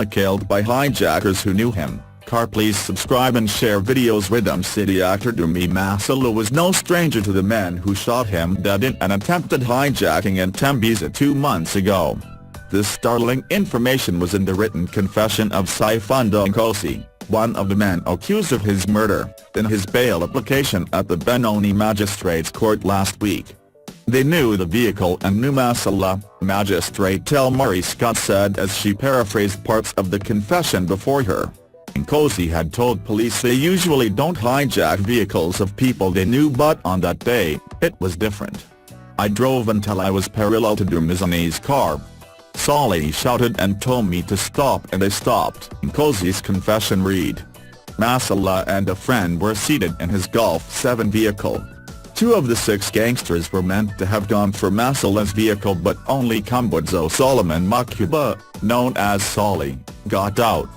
Killed by hijackers who knew him. Please subscribe and share videos with City actor Dumi Masilela was no stranger to the men who shot him dead in an attempted hijacking in Tembisa 2 months ago. This startling information was in the written confession of Sifundo Nkosi, one of the men accused of his murder, in his bail application at the Benoni Magistrate's court last week. They knew the vehicle and knew Masilela, Magistrate Elmari Schutte said as she paraphrased parts of the confession before her. Nkosi had told police they usually don't hijack vehicles of people they knew, but on that day, it was different. "I drove until I was parallel to Dumi's car. Solly shouted and told me to stop and I stopped," Nkosi's confession read. Masilela and a friend were seated in his Golf 7 vehicle. 2 of the 6 gangsters were meant to have gone for Masilela's vehicle, but only Kumbudzo Solomon Makuba, known as Solly, got out.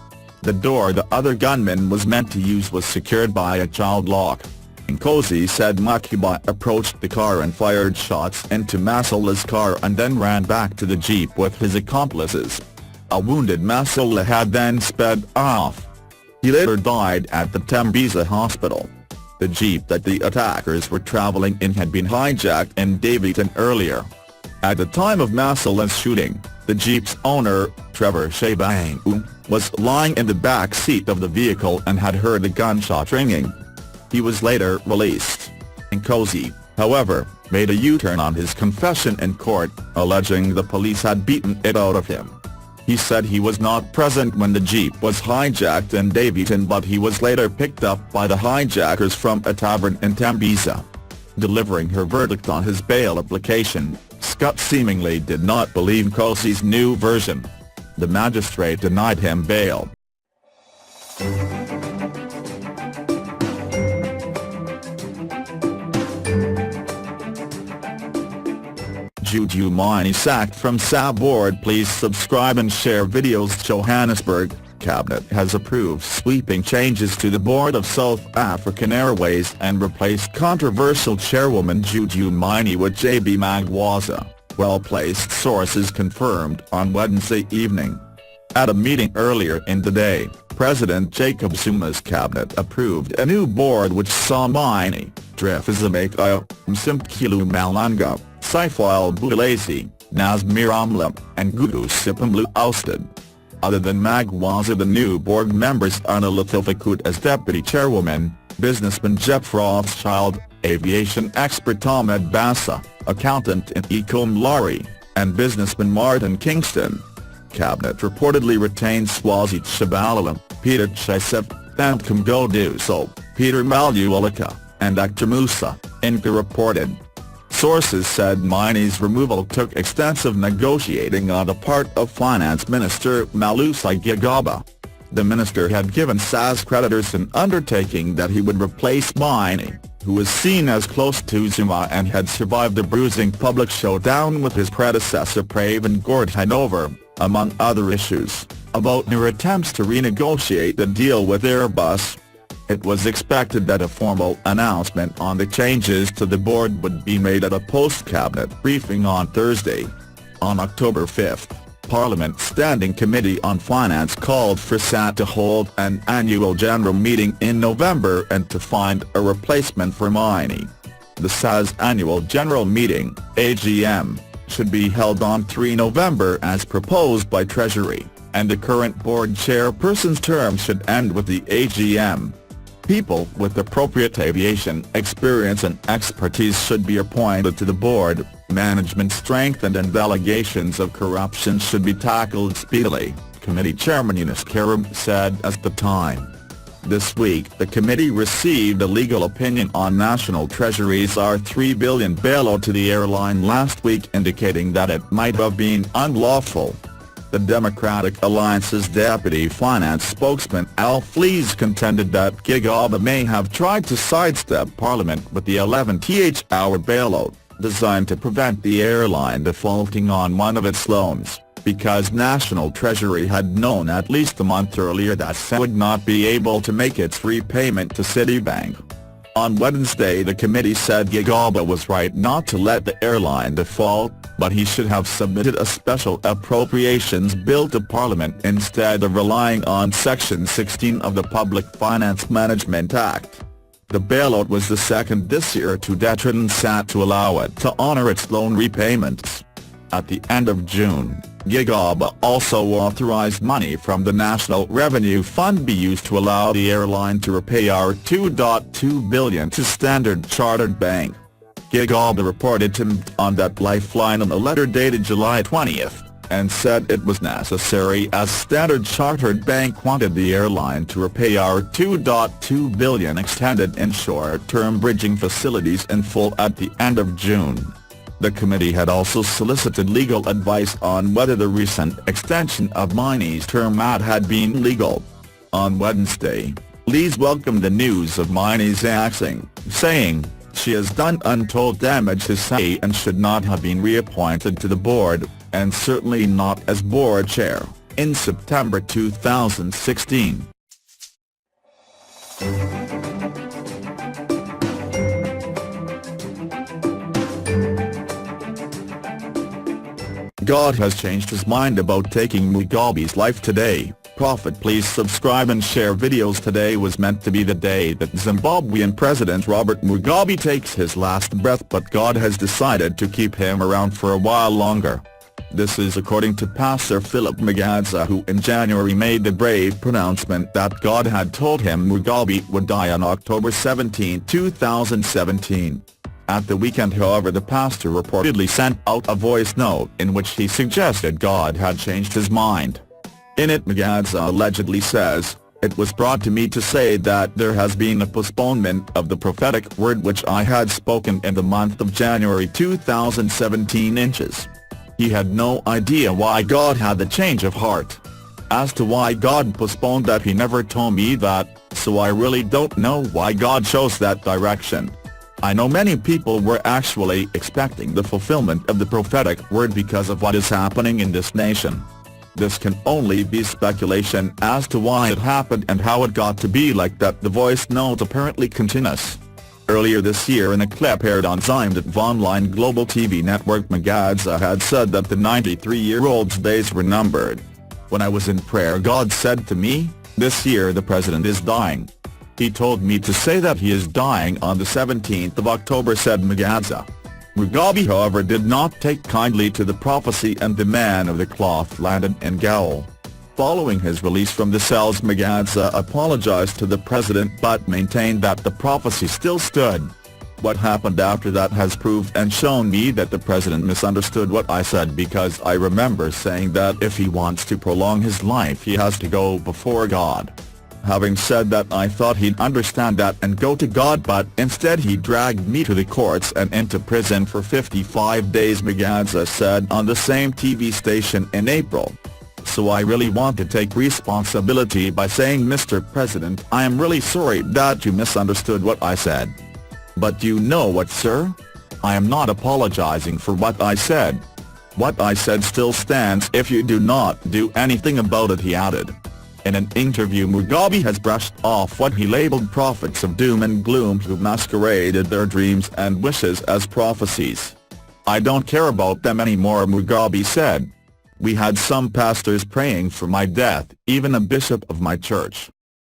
The door the other gunman was meant to use was secured by a child lock. Nkosi said Makuba approached the car and fired shots into Masilela's car and then ran back to the jeep with his accomplices. A wounded Masilela had then sped off. He later died at the Tembisa hospital. The jeep that the attackers were traveling in had been hijacked in Davidson earlier. At the time of Masilela's shooting, the jeep's owner, Trevor Shabangu, was lying in the back seat of the vehicle and had heard a gunshot ringing. He was later released. Nkosi, however, made a U-turn on his confession in court, alleging the police had beaten it out of him. He said he was not present when the jeep was hijacked in Davidson, but he was later picked up by the hijackers from a tavern in Tembisa. Delivering her verdict on his bail application, Schutte seemingly did not believe Nkosi's new version. The magistrate denied him bail. Dumi sacked from SA board. Please subscribe and share videos. Johannesburg Cabinet has approved sweeping changes to the board of South African Airways and replaced controversial chairwoman Dumi with JB Magwaza, well-placed sources confirmed on Wednesday evening. At a meeting earlier in the day, President Jacob Zuma's cabinet approved a new board which saw Mini, Drifizamekayo, Msimkilu Malanga, Saifal Bulazi, Nazmir Amla, and Gugu Sipamlu ousted. Other than Magwaza, the new board members are Latifakut as deputy chairwoman, businessman Jeff Rothschild, aviation expert Ahmed Bassa, accountant in Ecom Lari, and businessman Martin Kingston. Cabinet reportedly retains Swazi Shabalala, Peter Chisep, Thamkum Goduso, Peter Malualika, and actor Musa, Inca reported. Sources said Mini's removal took extensive negotiating on the part of Finance Minister Malusi Gigaba. The minister had given SAS creditors an undertaking that he would replace Mini, who was seen as close to Zuma and had survived the bruising public showdown with his predecessor Pravin Gordhan, among other issues, about their attempts to renegotiate the deal with Airbus. It was expected that a formal announcement on the changes to the board would be made at a post-cabinet briefing on Thursday. On October 5, Parliament's Standing Committee on Finance called for SA to hold an annual general meeting in November and to find a replacement for Mini. The SA's annual general meeting, AGM, should be held on 3 November as proposed by Treasury, and the current board chairperson's term should end with the AGM. People with appropriate aviation experience and expertise should be appointed to the board, management strengthened and allegations of corruption should be tackled speedily, committee chairman Yunus Karim said at the time. This week the committee received a legal opinion on National Treasury's R3 billion bailout to the airline last week, indicating that it might have been unlawful. The Democratic Alliance's deputy finance spokesman Al Flees contended that Gigaba may have tried to sidestep Parliament with the 11th-hour bailout, designed to prevent the airline defaulting on one of its loans, because National Treasury had known at least a month earlier that it would not be able to make its repayment to Citibank. On Wednesday the committee said Gigaba was right not to let the airline default, but he should have submitted a special appropriations bill to Parliament instead of relying on Section 16 of the Public Finance Management Act. The bailout was the second this year to determine SAT to allow it to honour its loan repayments. At the end of June, Gigabe also authorised money from the National Revenue Fund be used to allow the airline to repay our $2.2 billion to Standard Chartered Bank. Gigabe reported to on that lifeline in a letter dated July 20th, and said it was necessary as Standard Chartered Bank wanted the airline to repay our $2.2 billion extended and short-term bridging facilities in full at the end of June. The committee had also solicited legal advice on whether the recent extension of Miney's term had been legal. On Wednesday, Lees welcomed the news of Miney's axing, saying, "She has done untold damage to SAE and should not have been reappointed to the board, and certainly not as board chair," in September 2016. God has changed his mind about taking Mugabe's life today. Prophet, please subscribe and share videos. Today was meant to be the day that Zimbabwean President Robert Mugabe takes his last breath, but God has decided to keep him around for a while longer. This is according to Pastor Philip Magadza, who in January made the brave pronouncement that God had told him Mugabe would die on October 17, 2017. At the weekend, however, the pastor reportedly sent out a voice note in which he suggested God had changed his mind. In it, Magadza allegedly says, "It was brought to me to say that there has been a postponement of the prophetic word which I had spoken in the month of January 2017 inches." He had no idea why God had the change of heart. As to why God postponed that, he never told me that, so I really don't know why God chose that direction. I know many people were actually expecting the fulfillment of the prophetic word because of what is happening in this nation. This can only be speculation as to why it happened and how it got to be like that, the voice note apparently continues. Earlier this year, in a clip aired on Zimbabwe's online global TV network, Magadza had said that the 93-year-old's days were numbered. "When I was in prayer, God said to me, 'This year the president is dying.' He told me to say that he is dying on the 17th of October, said Magadza. Mugabe, however, did not take kindly to the prophecy, and the man of the cloth landed in gaol. Following his release from the cells, Magadza apologized to the president but maintained that the prophecy still stood. What happened after that has proved and shown me that the president misunderstood what I said, because I remember saying that if he wants to prolong his life he has to go before God. Having said that, I thought he'd understand that and go to God, but instead he dragged me to the courts and into prison for 55 days, Magadza said on the same TV station in April. So I really want to take responsibility by saying, Mr. President, I am really sorry that you misunderstood what I said. But you know what, sir? I am not apologizing for what I said. What I said still stands if you do not do anything about it, he added. In an interview, Mugabe has brushed off what he labeled prophets of doom and gloom who masqueraded their dreams and wishes as prophecies. I don't care about them anymore, Mugabe said. We had some pastors praying for my death, even a bishop of my church.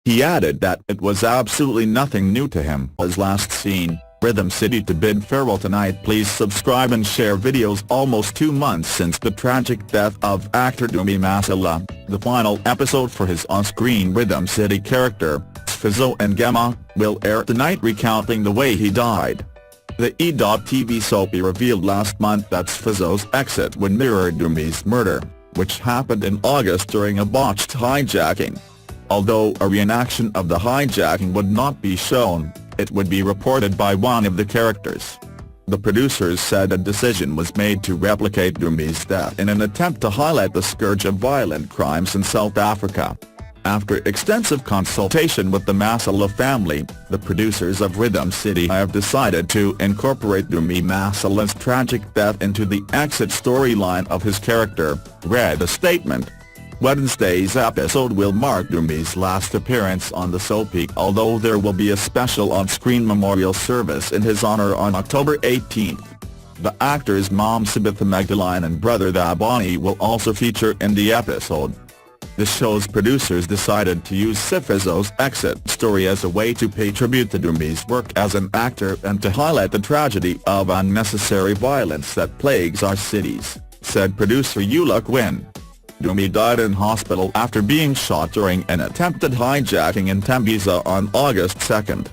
He added that it was absolutely nothing new to him. As last seen, Rhythm City to bid farewell tonight. Please subscribe and share videos. Almost 2 months since the tragic death of actor Dumi Masilela, the final episode for his on-screen Rhythm City character, Sifundo Nkosi, will air tonight, recounting the way he died. The E.TV soapy revealed last month that Sifundo's exit would mirror Dumi's murder, which happened in August during a botched hijacking. Although a reenaction of the hijacking would not be shown, it would be reported by one of the characters. The producers said a decision was made to replicate Dumi's death in an attempt to highlight the scourge of violent crimes in South Africa. After extensive consultation with the Masilela family, the producers of Rhythm City have decided to incorporate Dumi Masilela's tragic death into the exit storyline of his character, read a statement. Wednesday's episode will mark Dumi's last appearance on the soapy, although there will be a special on-screen memorial service in his honor on October 18. The actor's mom Sabitha Magdalene and brother Dabani will also feature in the episode. The show's producers decided to use Sifuzo's exit story as a way to pay tribute to Dumi's work as an actor and to highlight the tragedy of unnecessary violence that plagues our cities, said producer Eula Quinn. Dumi died in hospital after being shot during an attempted hijacking in Tembisa on August 2.